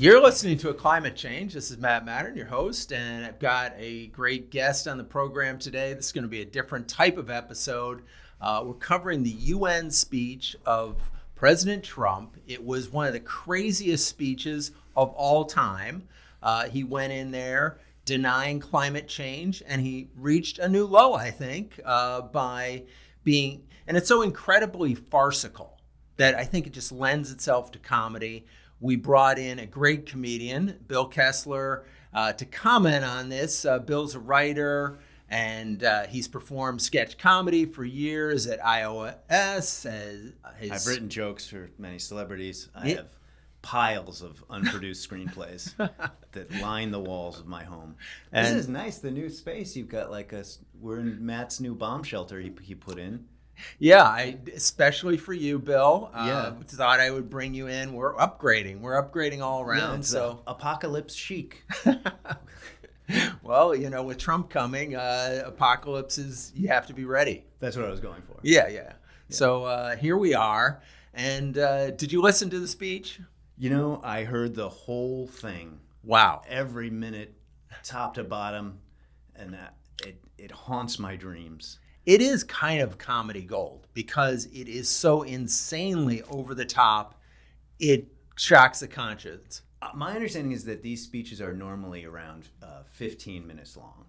You're listening to A Climate Change. This is Matt Matern, your host, and I've got a great guest on the program today. This is going to be a different type of episode. We're covering the UN speech of President Trump. It was one of the craziest speeches of all time. He went in there denying climate change, and he reached a new low, I think, by being, and it's so incredibly farcical that I think it just lends itself to comedy. We brought in a great comedian, Bill Kessler, to comment on this. Bill's a writer, and he's performed sketch comedy for years at iOS. I've written jokes for many celebrities. I have piles of unproduced screenplays that line the walls of my home. And this is nice, the new space. You've got we're in Matt's new bomb shelter he put in. Yeah, especially for you, Bill. Thought I would bring you in. We're upgrading all around. So apocalypse chic. Well, with Trump coming, apocalypse is, you have to be ready. That's what I was going for. Yeah. So here we are. And did you listen to the speech? I heard the whole thing. Wow. Every minute, top to bottom, and it haunts my dreams. It is kind of comedy gold because it is so insanely over the top. It shocks the conscience. My understanding is that these speeches are normally around 15 minutes long,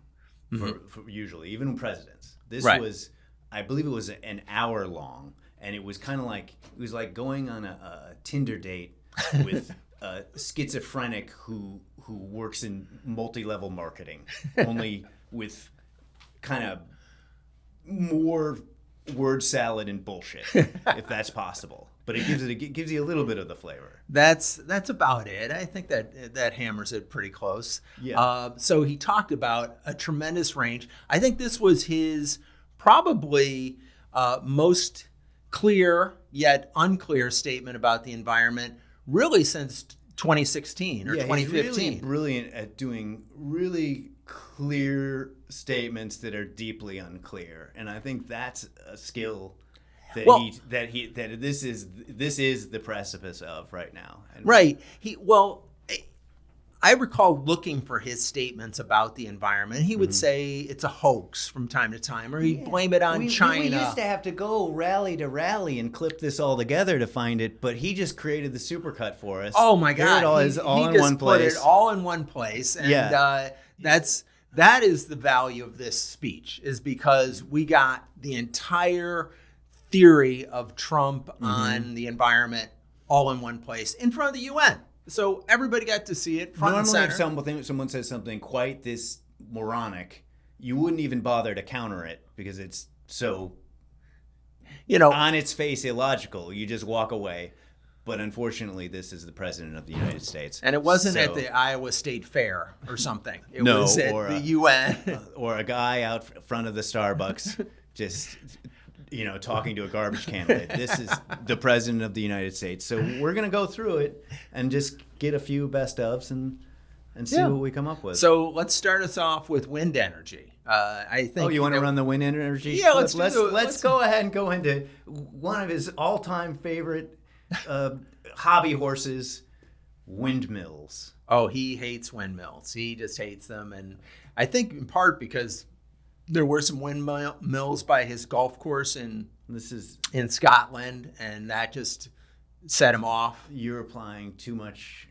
for usually, even presidents. This was, I believe it was an hour long, and it was kind of like, it was like going on a Tinder date with a schizophrenic who works in multi-level marketing, only with kind of more word salad and bullshit, if that's possible. But it gives you a little bit of the flavor. That's about it. I think that hammers it pretty close. Yeah. So he talked about a tremendous range. I think this was his probably most clear yet unclear statement about the environment, really since 2016 or 2015. He's really brilliant at doing really clear statements that are deeply unclear, and I think that's a skill that this is the precipice of right now. Right. I recall looking for his statements about the environment. He would say it's a hoax from time to time, or he'd blame it on China. We used to have to go rally to rally and clip this all together to find it, but he just created the supercut for us. Oh my God! He just put it all in one place, and that is the value of this speech, is because we got the entire theory of Trump on the environment all in one place in front of the UN. So everybody got to see it front and center. Normally, if someone says something quite this moronic, you wouldn't even bother to counter it because it's so, on its face illogical. You just walk away. But unfortunately, this is the President of the United States. And it wasn't at the Iowa State Fair or something. It was at the UN. Or a guy out front of the Starbucks just, talking to a garbage can lid. This is the President of the United States. So we're going to go through it and just get a few best ofs and see what we come up with. So let's start us off with wind energy. I think. Oh, you want to run the wind energy? Yeah, let's go ahead and go into one of his all-time favorite hobby horses, windmills. Oh, he hates windmills. He just hates them. And I think in part because there were some windmills by his golf course in Scotland, and that just set him off. You're applying too much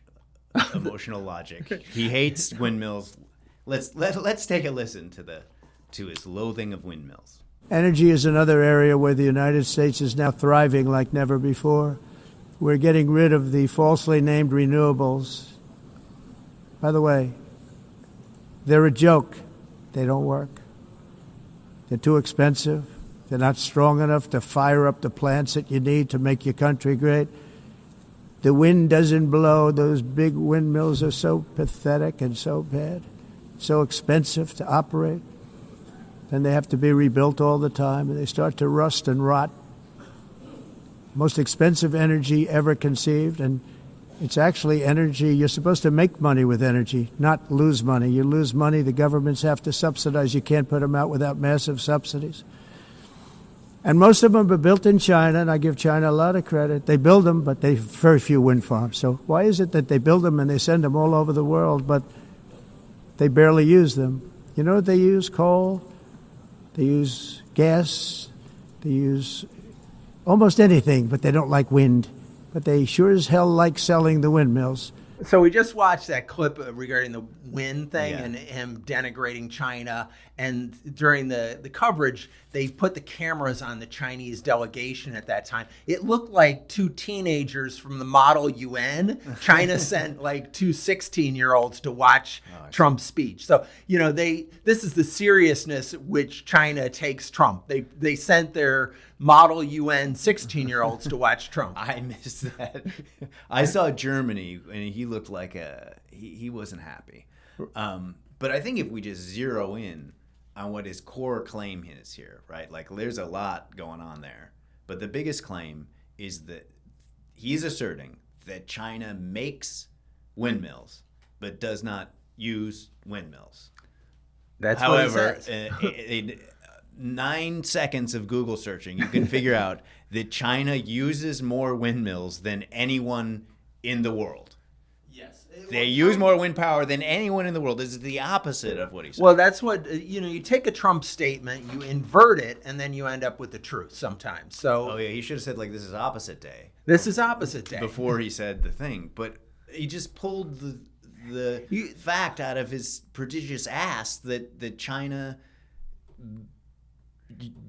emotional logic. He hates windmills. Let's take a listen to his loathing of windmills. Energy is another area where the United States is now thriving like never before. We're getting rid of the falsely named renewables. By the way, they're a joke. They don't work. They're too expensive. They're not strong enough to fire up the plants that you need to make your country great. The wind doesn't blow. Those big windmills are so pathetic and so bad, so expensive to operate. And they have to be rebuilt all the time, and they start to rust and rot. Most expensive energy ever conceived, and it's actually energy. You're supposed to make money with energy, not lose money. You lose money, the governments have to subsidize. You can't put them out without massive subsidies. And most of them are built in China, and I give China a lot of credit. They build them, but they have very few wind farms. So why is it that they build them and they send them all over the world, but they barely use them? You know what they use? Coal. They use gas. They use almost anything, but they don't like wind. But they sure as hell like selling the windmills. So we just watched that clip regarding the wind thing Yeah. and him denigrating China. And during the coverage, they put the cameras on the Chinese delegation at that time. It looked like two teenagers from the Model UN. China sent like two 16-year-olds to watch Trump's speech. So, you know, this is the seriousness at which China takes Trump. They sent their Model UN 16-year-olds to watch Trump. I missed that. I saw Germany, and he looked like he wasn't happy. But I think if we just zero in on what his core claim is here, right? Like, there's a lot going on there. But the biggest claim is that he's asserting that China makes windmills, but does not use windmills. That's However, what he says. 9 seconds of Google searching, you can figure out that China uses more windmills than anyone in the world. Yes. They use more wind power than anyone in the world. This is the opposite of what he said. Well, that's what, you take a Trump statement, you invert it, and then you end up with the truth sometimes. So Oh, yeah, he should have said, like, this is opposite day this is opposite day. before he said the thing. But he just pulled the fact out of his prodigious ass that China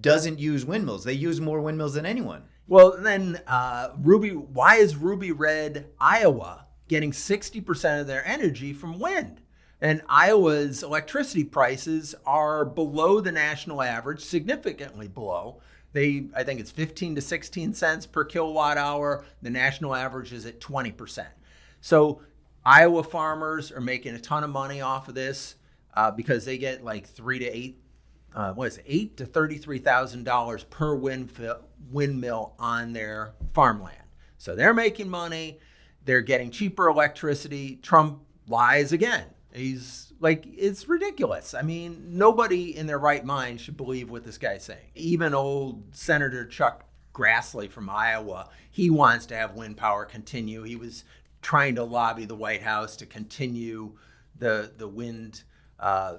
doesn't use windmills. They use more windmills than anyone. Well, then, why is Ruby Red, Iowa, getting 60% of their energy from wind? And Iowa's electricity prices are below the national average, significantly below. I think it's 15 to 16 cents per kilowatt hour. The national average is at 20%. So Iowa farmers are making a ton of money off of this because they get like $8 to $33,000 per windmill on their farmland. So they're making money. They're getting cheaper electricity. Trump lies again. He's like, it's ridiculous. I mean, nobody in their right mind should believe what this guy's saying. Even old Senator Chuck Grassley from Iowa, he wants to have wind power continue. He was trying to lobby the White House to continue the wind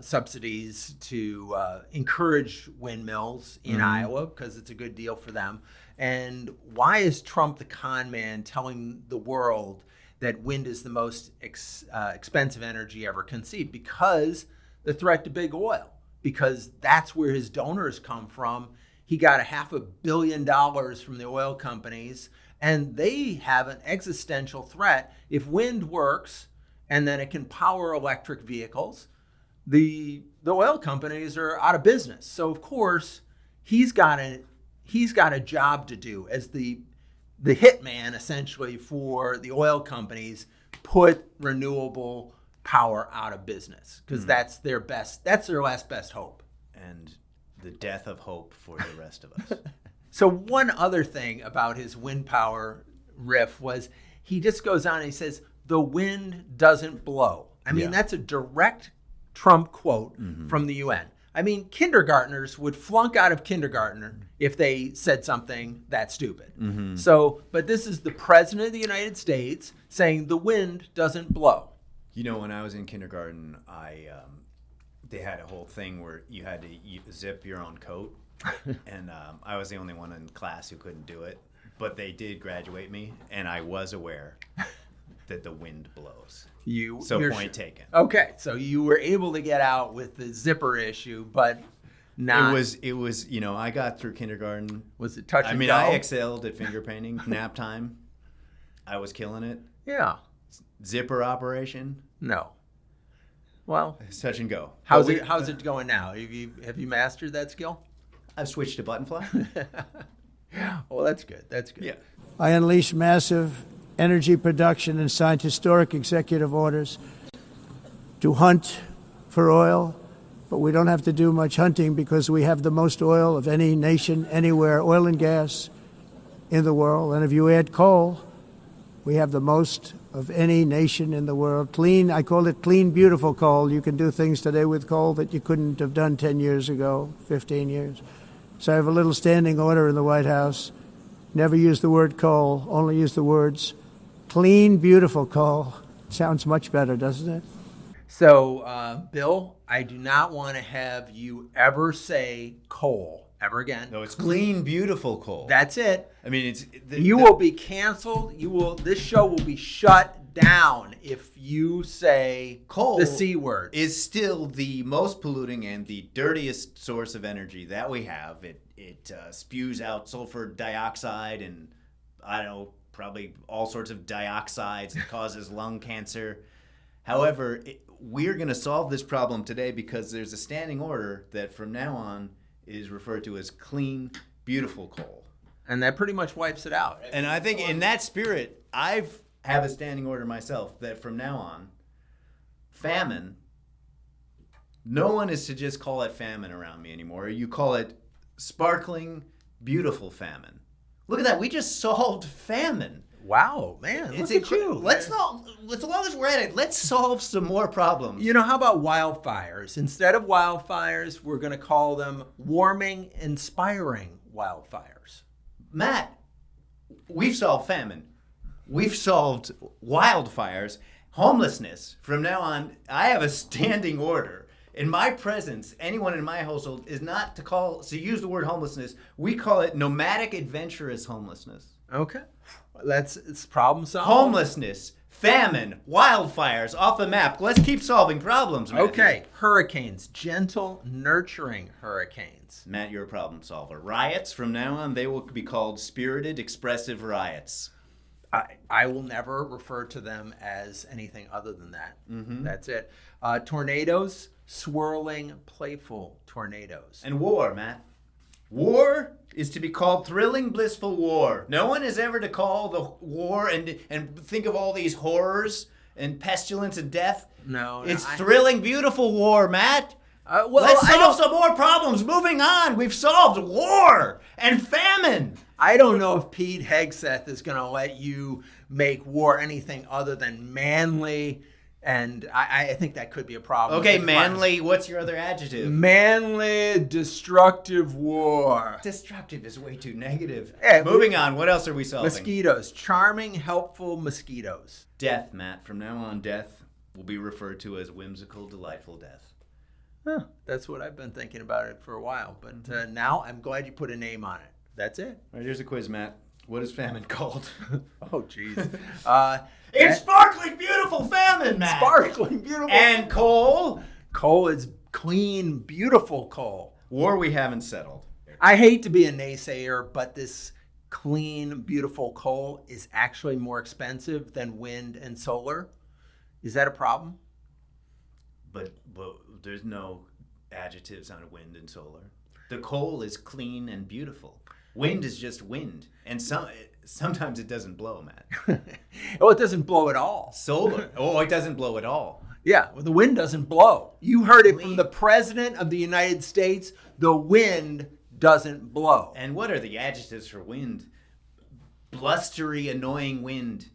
subsidies to encourage windmills in Iowa because it's a good deal for them. And why is Trump the con man telling the world that wind is the most expensive energy ever conceived? Because the threat to big oil, because that's where his donors come from. He got $500 million from the oil companies, and they have an existential threat. If wind works and then it can power electric vehicles, the oil companies are out of business. So of course he's got a job to do as the hitman essentially for the oil companies, put renewable power out of business because that's their last best hope. And the death of hope for the rest of us. So one other thing about his wind power riff was he just goes on and he says, the wind doesn't blow. I mean, that's a direct Trump quote from the UN. I mean, kindergartners would flunk out of kindergarten if they said something that stupid. So, but this is the president of the United States saying the wind doesn't blow. You know, when I was in kindergarten, they had a whole thing where you had to zip your own coat. And I was the only one in class who couldn't do it. But they did graduate me, and I was aware that the wind blows. Point taken. Okay, so you were able to get out with the zipper issue, but not. It was. You know, I got through kindergarten. Was it touch and go? I excelled at finger painting. Nap time, I was killing it. Yeah. Zipper operation. No. Well, It's touch and go. how's it going now? Have you mastered that skill? I've switched to button fly. Well, that's good. That's good. Yeah. I unleashed massive energy production and signed historic executive orders to hunt for oil, but we don't have to do much hunting because we have the most oil of any nation anywhere, oil and gas in the world. And if you add coal, we have the most of any nation in the world. Clean, I call it clean, beautiful coal. You can do things today with coal that you couldn't have done 10 years ago, 15 years. So I have a little standing order in the White House. Never use the word coal, only use the words clean, beautiful coal. Sounds much better, doesn't it? So, Bill, I do not want to have you ever say coal ever again. No, it's clean, beautiful coal. That's it. I mean, it's You will be canceled. This show will be shut down if you say coal the C word. Is still the most polluting and the dirtiest source of energy that we have. It spews out sulfur dioxide and, I don't know, probably all sorts of dioxides. It causes lung cancer. However, we're going to solve this problem today because there's a standing order that from now on is referred to as clean, beautiful coal. And that pretty much wipes it out. And I think in that spirit, I have a standing order myself that from now on, famine, no one is to just call it famine around me anymore. You call it sparkling, beautiful famine. Look at that. We just solved famine. Wow, man. Look at you. Let's not, as long as we're at it, let's solve some more problems. You know, how about wildfires? Instead of wildfires, we're going to call them warming, inspiring wildfires. Matt, we've solved famine. We've solved wildfires. Homelessness. From now on, I have a standing order. In my presence, anyone in my household is not to use the word homelessness. We call it nomadic adventurous homelessness. Okay. It's problem solved. Homelessness, famine, wildfires, off the map. Let's keep solving problems, Matt. Okay. Hurricanes. Gentle, nurturing hurricanes. Matt, you're a problem solver. Riots, from now on, they will be called spirited, expressive riots. I will never refer to them as anything other than that. Mm-hmm. That's it. Tornadoes, swirling, playful tornadoes. And war, Matt. War is to be called thrilling, blissful war. No one is ever to call the war and think of all these horrors and pestilence and death. No. It's thrilling, beautiful war, Matt. Let's solve some more problems. Moving on. We've solved war and famine. I don't know if Pete Hegseth is going to let you make war anything other than manly, and I think that could be a problem. Okay, manly. What's your other adjective? Manly, destructive war. Destructive is way too negative. Yeah, moving on. What else are we solving? Mosquitoes. Charming, helpful mosquitoes. Death, Matt. From now on, death will be referred to as whimsical, delightful death. Huh, that's what I've been thinking about it for a while, but now I'm glad you put a name on it. That's it. All right, here's a quiz, Matt. What is famine called? Oh, jeez. It's sparkling, beautiful famine, Matt. Sparkling, beautiful. And coal? Coal is clean, beautiful coal. War we haven't settled. I hate to be a naysayer, but this clean, beautiful coal is actually more expensive than wind and solar. Is that a problem? But there's no adjectives on wind and solar. The coal is clean and beautiful. Wind is just wind. And sometimes it doesn't blow, Matt. Oh, it doesn't blow at all. Solar. Oh, it doesn't blow at all. Yeah, well, the wind doesn't blow. You heard it from the President of the United States. The wind doesn't blow. And what are the adjectives for wind? Blustery, annoying wind.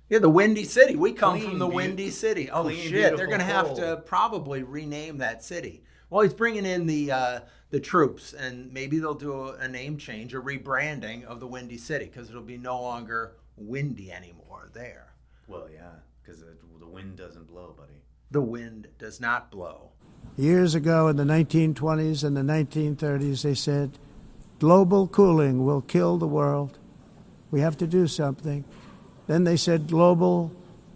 Yeah, the Windy City. We come Clean, from the Windy City. Oh, clean, shit. They're going to have coal. to probably rename that city. Well, he's bringing in the troops, and maybe they'll do a name change, a rebranding of the Windy City, because it'll be no longer windy anymore there. Well, yeah, because the wind doesn't blow, buddy. The wind does not blow. Years ago in the 1920s and the 1930s, they said, global cooling will kill the world. We have to do something. Then they said global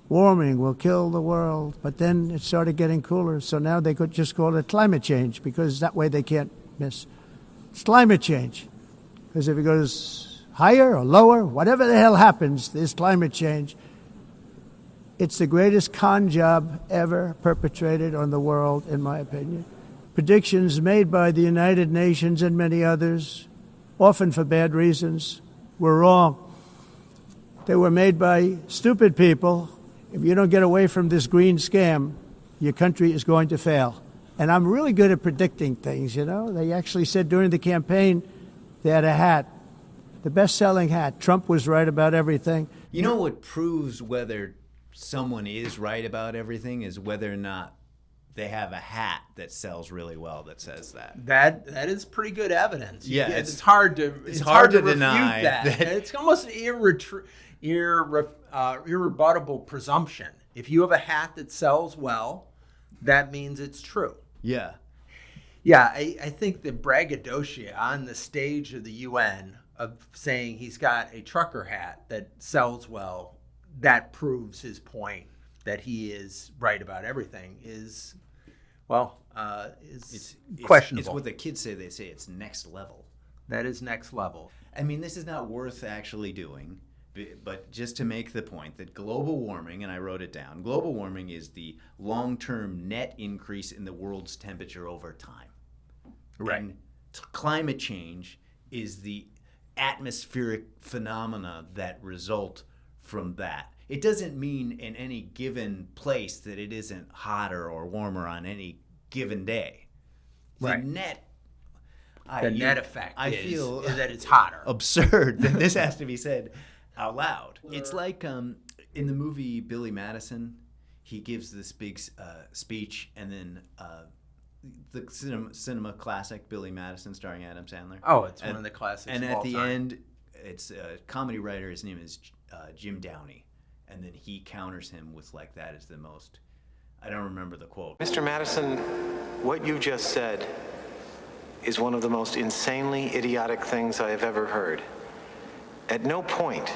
warming will kill the world. But then it started getting cooler, so now they could just call it climate change, because that way they can't miss. It's climate change. Because if it goes higher or lower, whatever the hell happens, there's climate change. It's the greatest con job ever perpetrated on the world, in my opinion. Predictions made by the United Nations and many others, often for bad reasons, were wrong. They were made by stupid people. If you don't get away from this green scam, your country is going to fail. And I'm really good at predicting things, you know. They actually said during the campaign they had a hat, the best-selling hat. Trump was right about everything. You know what proves whether someone is right about everything is whether or not they have a hat that sells really well that says that. That is pretty good evidence. Yeah, it's hard to deny refute that. It's almost an irrebuttable presumption. If you have a hat that sells well, that means it's true. Yeah. Yeah, I think the braggadocio on the stage of the UN of saying he's got a trucker hat that sells well, that proves his point that he is right about everything is questionable. It's what the kids say. They say it's next level. That is next level. I mean, this is not worth actually doing, but just to make the point that global warming, and I wrote it down, global warming is the long-term net increase in the world's temperature over time. Right. And climate change is the atmospheric phenomena that result from that. It doesn't mean in any given place that it isn't hotter or warmer on any given day. The Right. net effect is that it's hotter. Absurd that this has to be said out loud. It's like in the movie Billy Madison, he gives this big speech, and then the cinema classic Billy Madison starring Adam Sandler. Oh, it's one of the classics. And of at all the time. end, it's a comedy writer. His name is Jim Downey, and then he counters him with like, "That is the most." I don't remember the quote. Mr. Madison, what you just said is one of the most insanely idiotic things I have ever heard. At no point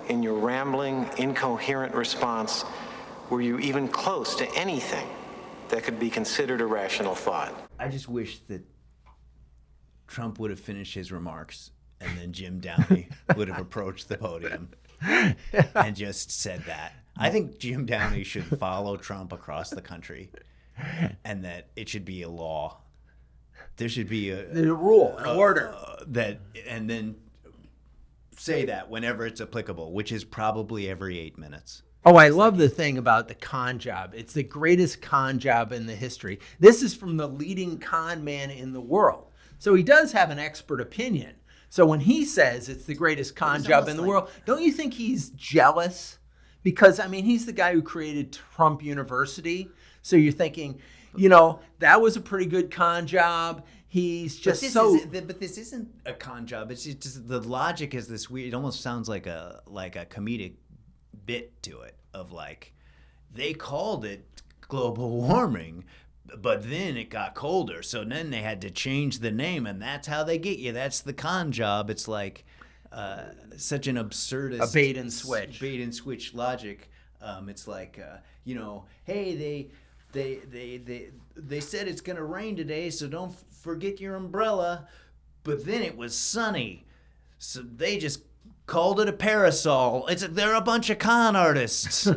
in your rambling, incoherent response were you even close to anything that could be considered a rational thought. I just wish that Trump would have finished his remarks and then Jim Downey would have approached the podium and just said that. I think Jim Downey should follow Trump across the country, and that it should be a law. There should be a rule, an order. And then say that whenever it's applicable, which is probably every 8 minutes. Oh, I love the thing about the con job. It's the greatest con job in the history. This is from the leading con man in the world. So he does have an expert opinion. So when he says it's the greatest con job in the world, don't you think he's jealous? Because, I mean, he's the guy who created Trump University. So you're thinking, that was a pretty good con job. He's just but this isn't a con job. It's just the logic is this weird. It almost sounds like a comedic bit to it of like, they called it global warming, but then it got colder. So then they had to change the name, and that's how they get you. That's the con job. It's like such an absurdist, a bait and switch logic. It's like, hey, they said it's going to rain today, so don't forget your umbrella. But then it was sunny, so they just called it a parasol. They're a bunch of con artists.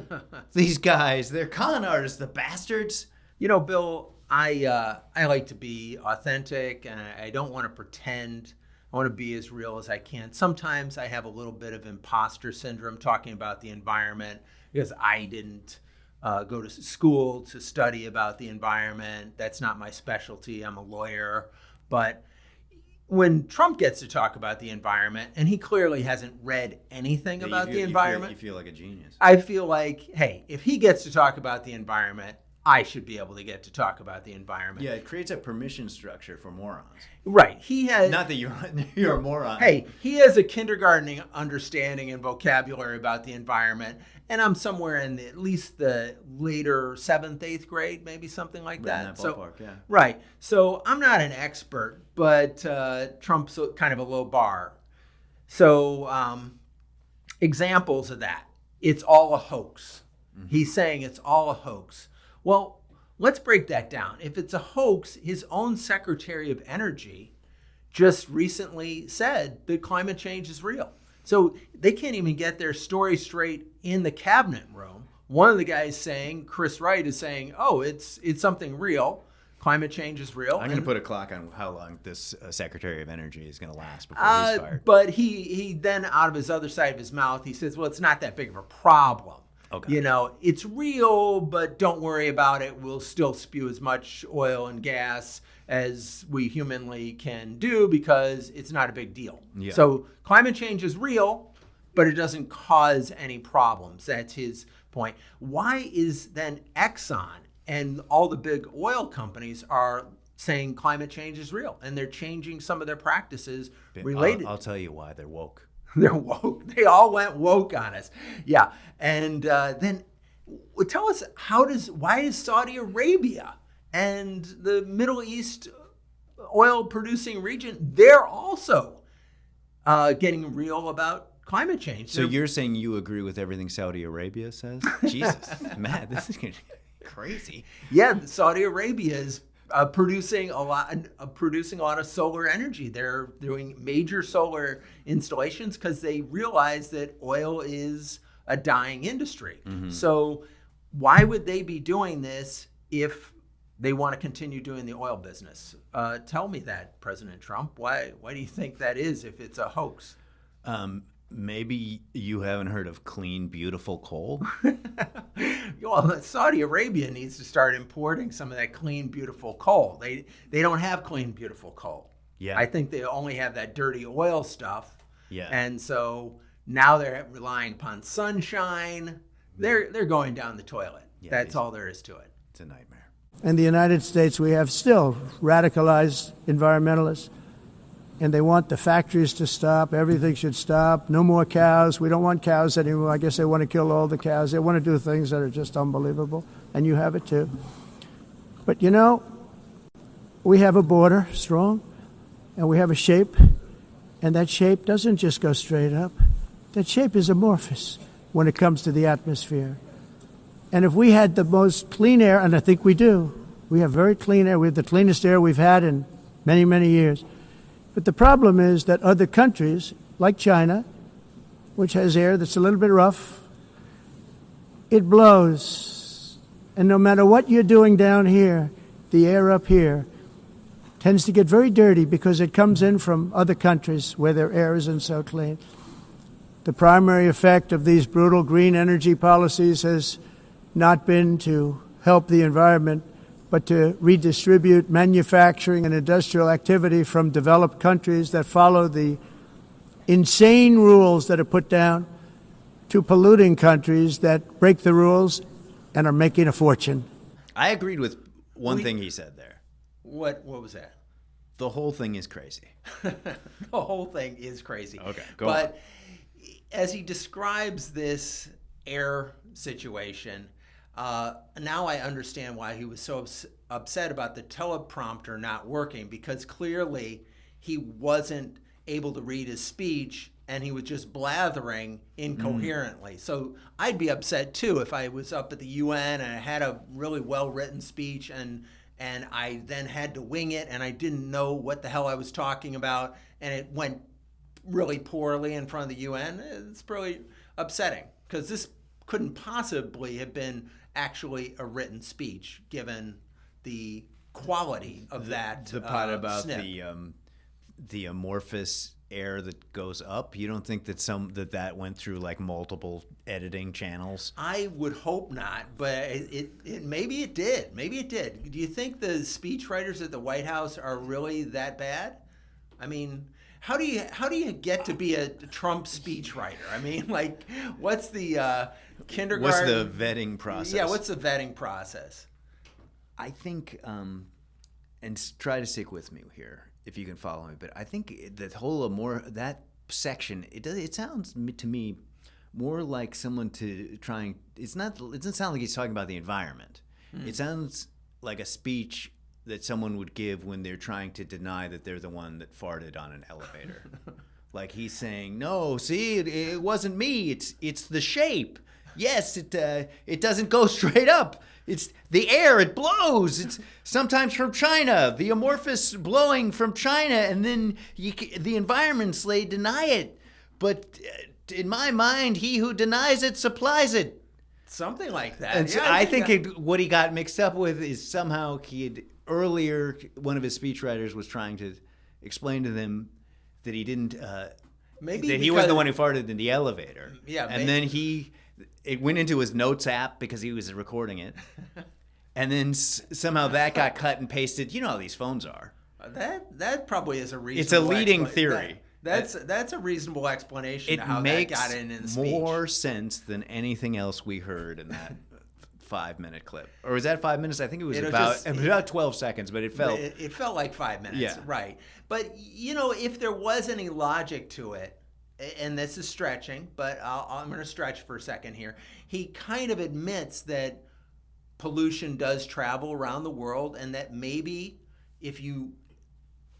These guys, they're con artists, the bastards. Bill, I like to be authentic, and I don't want to pretend. I want to be as real as I can. Sometimes I have a little bit of imposter syndrome talking about the environment because I didn't go to school to study about the environment. That's not my specialty. I'm a lawyer. But when Trump gets to talk about the environment, and he clearly hasn't read anything about the environment. You feel like a genius. I feel like, hey, if he gets to talk about the environment, I should be able to get to talk about the environment. Yeah, it creates a permission structure for morons. Right. He has. Not that you're a moron. Hey, he has a kindergarten understanding and vocabulary about the environment, and I'm somewhere in at least the later 7th, 8th grade, maybe something like that. In that ballpark, yeah. Right. So I'm not an expert, but Trump's kind of a low bar. So examples of that. It's all a hoax. Mm-hmm. He's saying it's all a hoax. Well, let's break that down. If it's a hoax, his own Secretary of Energy just recently said that climate change is real. So they can't even get their story straight in the cabinet room. One of the guys saying, Chris Wright, is saying, oh, it's something real. Climate change is real. I'm going to put a clock on how long this Secretary of Energy is going to last before he's fired. But he then, out of his other side of his mouth, he says, well, it's not that big of a problem. Okay. It's real, but don't worry about it. We'll still spew as much oil and gas as we humanly can do because it's not a big deal. Yeah. So climate change is real, but it doesn't cause any problems. That's his point. Why is then Exxon and all the big oil companies are saying climate change is real, and they're changing some of their practices related. I'll tell you why they're woke. They're woke. They all went woke on us. Yeah. And then tell us, why is Saudi Arabia and the Middle East oil producing region, they're also getting real about climate change? So you're saying you agree with everything Saudi Arabia says? Jesus, Matt, this is crazy. Yeah, Saudi Arabia is producing a lot of solar energy. They're doing major solar installations because they realize that oil is a dying industry. Mm-hmm. So why would they be doing this if they want to continue doing the oil business? Tell me that, President Trump. Why do you think that is if it's a hoax? Maybe you haven't heard of clean, beautiful coal? Well, Saudi Arabia needs to start importing some of that clean, beautiful coal. They don't have clean, beautiful coal. Yeah. I think they only have that dirty oil stuff. Yeah. And so now they're relying upon sunshine. They're going down the toilet. Yeah, that's all there is to it. It's a nightmare. In the United States, we have still radicalized environmentalists, and they want the factories to stop. Everything should stop. No more cows. We don't want cows anymore. I guess they want to kill all the cows. They want to do things that are just unbelievable, and you have it too. But you know, we have a border, strong, and we have a shape, and that shape doesn't just go straight up. That shape is amorphous when it comes to the atmosphere. And if we had the most clean air, and I think we do, we have very clean air. We have the cleanest air we've had in many, many years. But the problem is that other countries, like China, which has air that's a little bit rough, it blows. And no matter what you're doing down here, the air up here tends to get very dirty because it comes in from other countries where their air isn't so clean. The primary effect of these brutal green energy policies has not been to help the environment, but to redistribute manufacturing and industrial activity from developed countries that follow the insane rules that are put down to polluting countries that break the rules and are making a fortune. I agreed with one thing he said there. What was that? The whole thing is crazy. The whole thing is crazy. Okay, go on. But as he describes this air situation, now I understand why he was so upset about the teleprompter not working, because clearly he wasn't able to read his speech and he was just blathering incoherently. So I'd be upset too if I was up at the UN and I had a really well-written speech and I then had to wing it and I didn't know what the hell I was talking about and it went really poorly in front of the UN. It's really upsetting because this couldn't possibly have been actually a written speech given the quality of the part about snip. the amorphous air that goes up. You don't think that that went through like multiple editing channels? I would hope not, but it maybe it did. Maybe it did. Do you think the speechwriters at the White House are really that bad? I mean, how do you get to be a Trump speechwriter? I mean, like, what's the kindergarten? What's the vetting process? Yeah, what's the vetting process? I think, and try to stick with me here if you can follow me, but I think that whole that section, it sounds to me more like someone trying. It doesn't sound like he's talking about the environment. It sounds like a speech that someone would give when they're trying to deny that they're the one that farted on an elevator. Like he's saying, no, see, it wasn't me. It's the shape. Yes, it doesn't go straight up. It's the air, it blows. It's sometimes from China, the amorphous blowing from China, and then the environments, they deny it. But in my mind, he who denies it supplies it. Something like that. And so I think what he got mixed up with is somehow earlier, one of his speechwriters was trying to explain to them that he didn't, maybe that he was the one who farted in the elevator. Yeah, and then it went into his notes app because he was recording it. And then somehow that got cut and pasted. You know how these phones are. That probably is a reasonable. It's a leading theory. That's a reasonable explanation of how that got in the speech. It makes more sense than anything else we heard in that 5-minute clip. Or was that 5 minutes? I think it was It'll about 12 seconds, but it felt... It felt like 5 minutes, Yeah. right. But, if there was any logic to it, and this is stretching, but I'm going to stretch for a second here, he kind of admits that pollution does travel around the world, and that maybe if you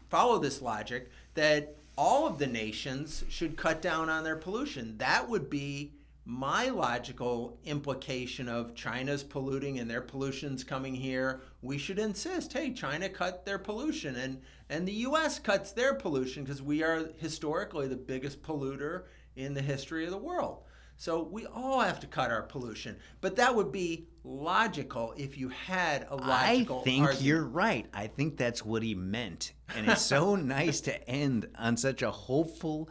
follow this logic, that all of the nations should cut down on their pollution. That would be my logical implication of China's polluting and their pollution's coming here. We should insist, hey, China cut their pollution and the US cuts their pollution because we are historically the biggest polluter in the history of the world. So we all have to cut our pollution. But that would be logical if you had a logical I think argument. you're right. I think that's what he meant. And it's so nice to end on such a hopeful,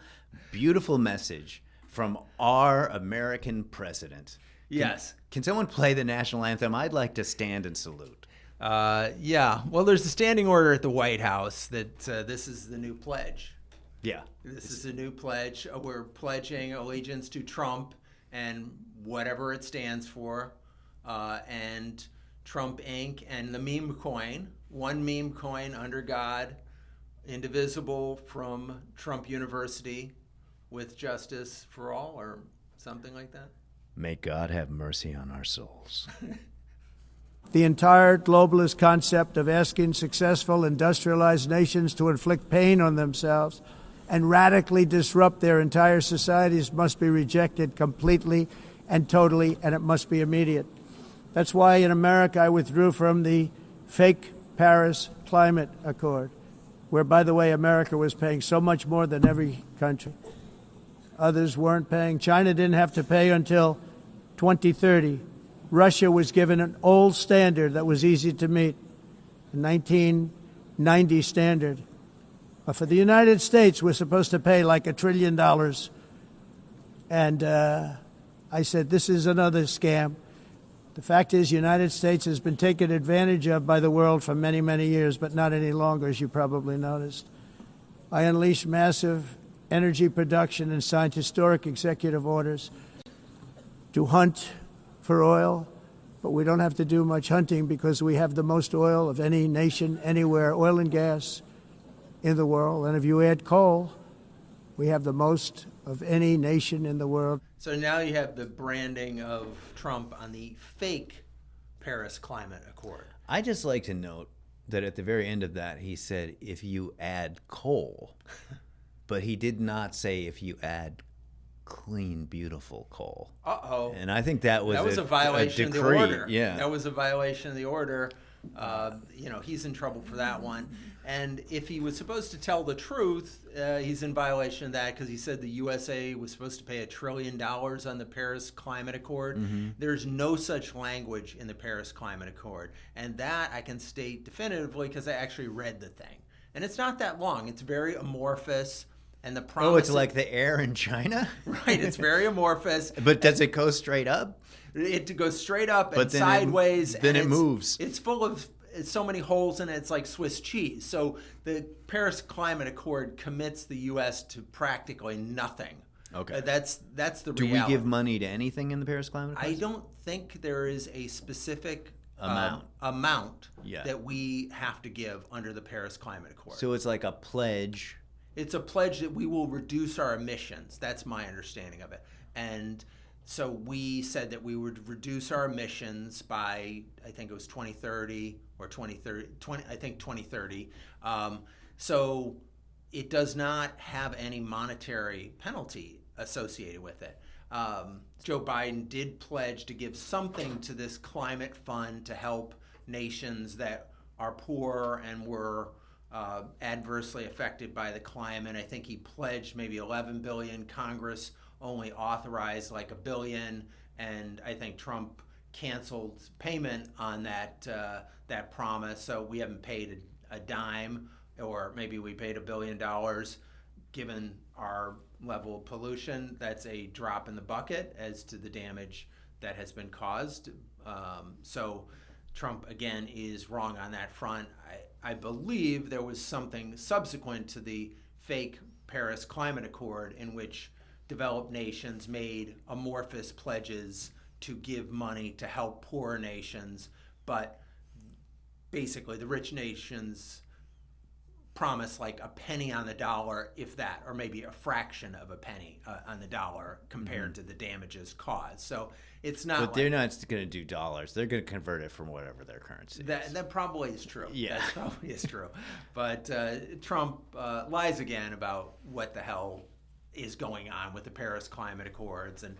beautiful message from our American president. Yes. Can someone play the national anthem? I'd like to stand and salute. Yeah. Well, there's a standing order at the White House that this is the new pledge. Yeah. This is a new pledge. We're pledging allegiance to Trump and whatever it stands for, and Trump Inc. and the meme coin, one meme coin under God, indivisible from Trump University, with justice for all, or something like that. May God have mercy on our souls. The entire globalist concept of asking successful industrialized nations to inflict pain on themselves and radically disrupt their entire societies must be rejected completely and totally, and it must be immediate. That's why in America I withdrew from the fake Paris Climate Accord, where, by the way, America was paying so much more than every country. Others weren't paying. China didn't have to pay until 2030. Russia was given an old standard that was easy to meet, a 1990 standard. But for the United States, we're supposed to pay like $1 trillion. And I said, this is another scam. The fact is, the United States has been taken advantage of by the world for many, many years, but not any longer, as you probably noticed. I unleashed massive energy production and signed historic executive orders to hunt for oil, but we don't have to do much hunting because we have the most oil of any nation anywhere, oil and gas in the world. And if you add coal, we have the most of any nation in the world. So now you have the branding of Trump on the fake Paris Climate Accord. I just like to note that at the very end of that, he said, if you add coal, but he did not say if you add clean, beautiful coal. Uh-oh. And I think that was a violation of the decree. order. Yeah. That was a violation of the order. He's in trouble for that one. And if he was supposed to tell the truth, he's in violation of that because he said the USA was supposed to pay $1 trillion on the Paris Climate Accord. Mm-hmm. There's no such language in the Paris Climate Accord. And that I can state definitively because I actually read the thing. And it's not that long. It's very amorphous. And the promise. Oh, it's like the air in China? Right. It's very amorphous. But does it go straight up? It goes straight up but and sideways. Then it moves. It's full of so many holes in it. It's like Swiss cheese. So the Paris Climate Accord commits the U.S. to practically nothing. Okay. That's the reality. reality. Do we give money to anything in the Paris Climate Accord? I don't think there is a specific amount that we have to give under the Paris Climate Accord. So it's like a pledge. It's a pledge that we will reduce our emissions. That's my understanding of it. And so we said that we would reduce our emissions by, I think it was 2030 or 2030. So it does not have any monetary penalty associated with it. Joe Biden did pledge to give something to this climate fund to help nations that are poor and were adversely affected by the climate. I think he pledged maybe $11 billion. Congress only authorized like $1 billion, and I think Trump canceled payment on that promise. So we haven't paid a dime, or maybe we paid $1 billion. Given our level of pollution, that's a drop in the bucket as to the damage that has been caused. So Trump, again, is wrong on that front. I believe there was something subsequent to the fake Paris Climate Accord in which developed nations made amorphous pledges to give money to help poor nations, but basically the rich nations promise like a penny on the dollar, if that, or maybe a fraction of a penny on the dollar compared to the damages caused. So it's not. But they're not going to do dollars. They're going to convert it from whatever their currency is. That probably is true. Yeah. That probably is true. But Trump lies again about what the hell is going on with the Paris Climate Accords. And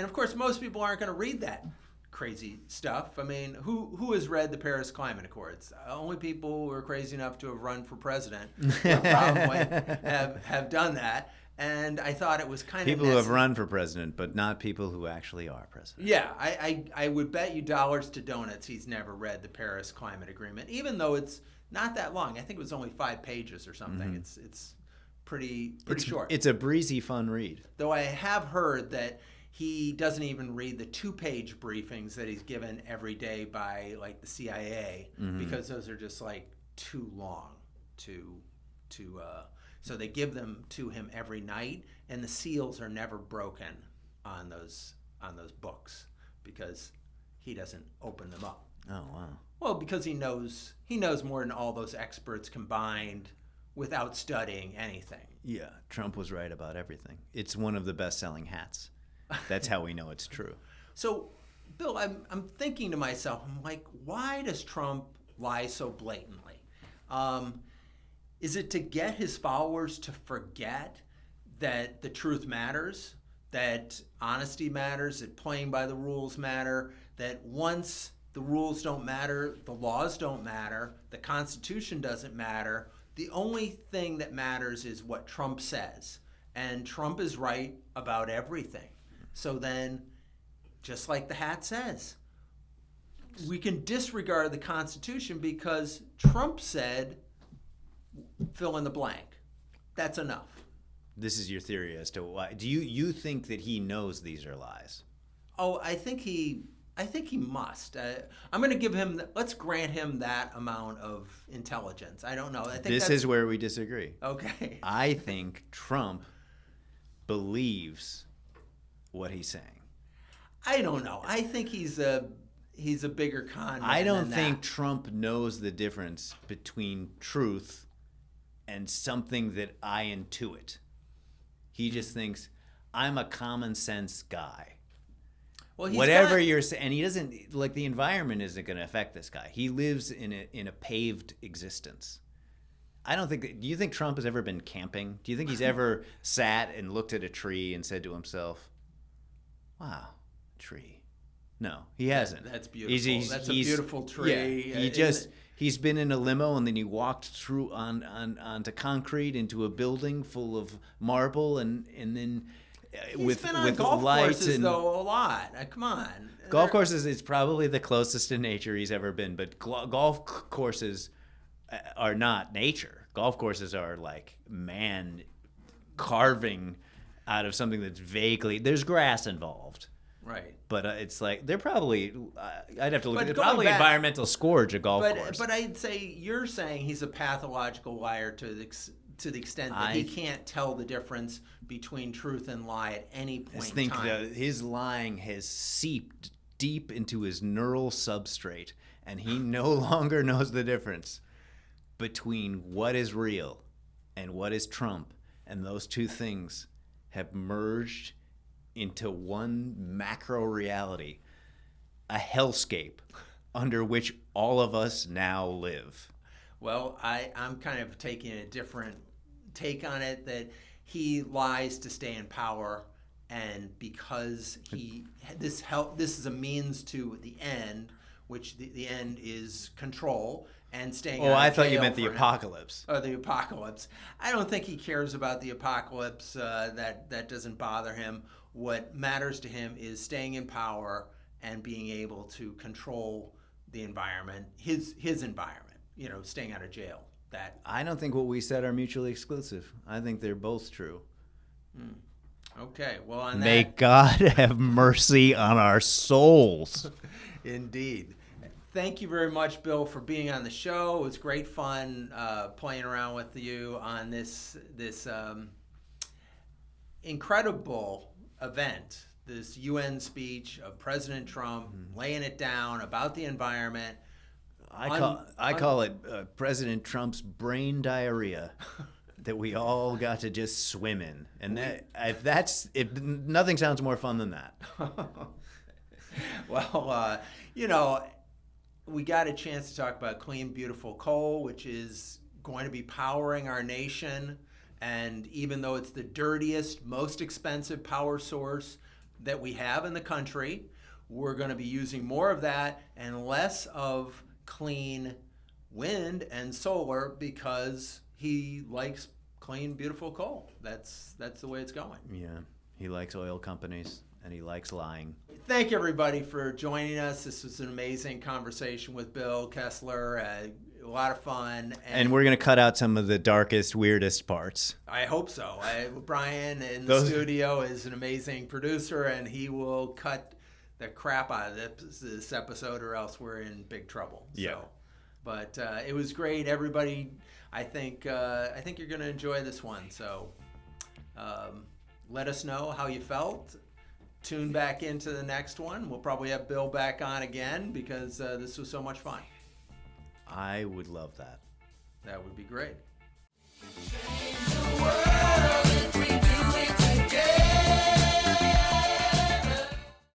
of course, most people aren't going to read that crazy stuff. I mean, who has read the Paris Climate Accords? Only people who are crazy enough to have run for president probably have done that. And I thought it was kind of people who have run for president, but not people who actually are president. Yeah, I would bet you dollars to donuts he's never read the Paris Climate Agreement, even though it's not that long. I think it was only 5 pages or something. It's pretty short. It's a breezy, fun read. Though I have heard that he doesn't even read the 2-page briefings that he's given every day by like the CIA because those are just like too long to so they give them to him every night, and the seals are never broken on those books because he doesn't open them up. Oh wow. Well, because he knows more than all those experts combined without studying anything. Yeah, Trump was right about everything. It's one of the best-selling hats. That's how we know it's true. So, Bill, I'm thinking to myself, I'm like, why does Trump lie so blatantly? Is it to get his followers to forget that the truth matters, that honesty matters, that playing by the rules matter, that once the rules don't matter, the laws don't matter, the Constitution doesn't matter, the only thing that matters is what Trump says. And Trump is right about everything. So then, just like the hat says, we can disregard the Constitution because Trump said, fill in the blank. That's enough. This is your theory as to why. Do you think that he knows these are lies? Oh, I think he must. I'm going to give him. Let's grant him that amount of intelligence. I don't know. I think this is where we disagree. Okay. I think Trump believes what he's saying. I don't know. I think he's a bigger con man I don't than think that. Trump knows the difference between truth and something that I intuit. He just thinks I'm a common sense guy. Well, Whatever you're saying, and he doesn't like the environment isn't going to affect this guy. He lives in a paved existence. I don't think. Do you think Trump has ever been camping? Do you think he's ever sat and looked at a tree and said to himself, "Wow, tree"? No, he hasn't. That's beautiful. That's a beautiful tree. Yeah, he's been in a limo and then he walked through onto concrete into a building full of marble and then He's been on golf courses though a lot. Come on. Golf courses is probably the closest to nature he's ever been, but golf courses are not nature. Golf courses are like man carving out of something that's vaguely. There's grass involved. Right. But it's like they're probably. I'd have to look at it. going Probably back- environmental scourge a golf course. But I'd say you're saying he's a pathological liar to the extent that he can't tell the difference between truth and lie at any point in time. I think that his lying has seeped deep into his neural substrate, and he no longer knows the difference between what is real and what is Trump, and those two things have merged into one macro reality, a hellscape under which all of us now live. Well, I'm kind of taking a different take on it, that he lies to stay in power, and because this is a means to the end, which the end is control and staying out of I thought you jail meant the for him. apocalypse. Oh, the apocalypse. I don't think he cares about the apocalypse. That doesn't bother him. What matters to him is staying in power and being able to control the environment, his environment, staying out of jail. I don't think what we said are mutually exclusive. I think they're both true. Okay, well, on that... May God have mercy on our souls. Indeed. Thank you very much, Bill, for being on the show. It was great fun playing around with you on this incredible event this UN speech of President Trump laying it down about the environment. I call it President Trump's brain diarrhea that we all got to just swim in, and if nothing sounds more fun than that. Well, we got a chance to talk about clean, beautiful coal, which is going to be powering our nation. And even though it's the dirtiest, most expensive power source that we have in the country, we're going to be using more of that and less of clean wind and solar because he likes clean, beautiful coal. That's the way it's going. Yeah, he likes oil companies and he likes lying. Thank you, everybody, for joining us. This was an amazing conversation with Bill Kessler. A lot of fun. And we're going to cut out some of the darkest, weirdest parts. I hope so. Brian in the studio is an amazing producer, and he will cut the crap out of this episode, or else we're in big trouble. Yeah. So, but it was great, everybody. I think you're going to enjoy this one. So, let us know how you felt. Tune back into the next one. We'll probably have Bill back on again because this was so much fun. I would love that. That would be great.